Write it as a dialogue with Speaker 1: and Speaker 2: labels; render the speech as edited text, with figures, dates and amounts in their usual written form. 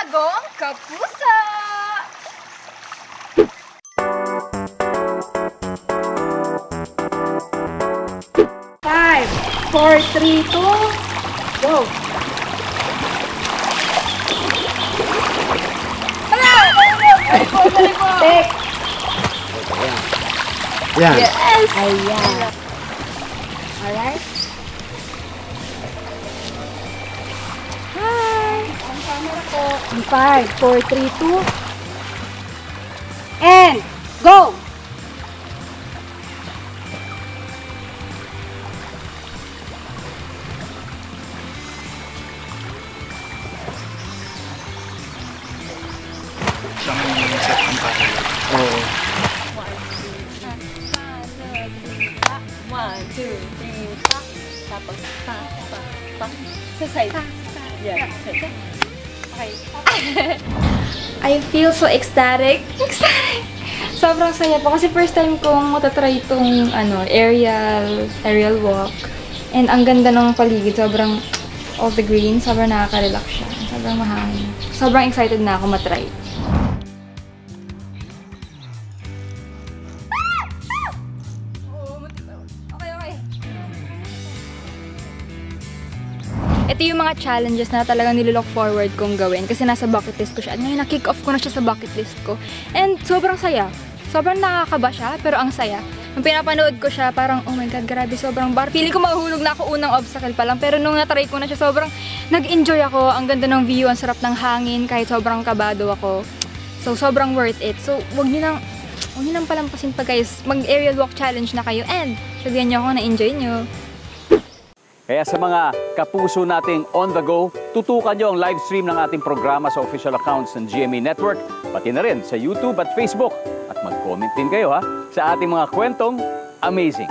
Speaker 1: bagong kapuso!
Speaker 2: 5, 4, 3, 2, go! Take!
Speaker 3: Yan.
Speaker 1: Yes!
Speaker 2: Ayan. Alright? Hi! Ang camera ko. 5, 4, 3, 2, and go!
Speaker 3: Siyang set ang pahal. Oo.
Speaker 1: 1, 2, 3, pa. Tapos, pa. Sa side. Yeah. Okay.
Speaker 4: I feel so ecstatic. Sobrang saya po kasi first time kong matatry itong aerial walk. And ang ganda ng paligid, sobrang all the green, sobrang nakaka-relax siya. Sobrang mahangin. Sobrang excited na ako matry. Ito yung mga challenges na talagang nililook forward kong gawin kasi nasa bucket list ko siya. At ngayon, na-kick off ko na siya sa bucket list ko. And sobrang saya. Sobrang nakakaba siya, pero ang saya. Nung pinapanood ko siya, parang, oh my God, grabe, sobrang bar. Feeling ko mahuhulog na ako unang obstacle pa lang. Pero nung na-try ko na siya, sobrang nag-enjoy ako. Ang ganda ng view, ang sarap ng hangin, kahit sobrang kabado ako. So, sobrang worth it. So, huwag niyo nang palampasin pa guys. Mag-aerial walk challenge na kayo. And, sabihan niyo ako na enjoy niyo.
Speaker 5: Kaya sa mga kapuso nating on the go, tutukan nyo ang live stream ng ating programa sa official accounts ng GMA Network, pati na rin sa YouTube at Facebook. At mag-comment din kayo sa ating mga kwentong amazing.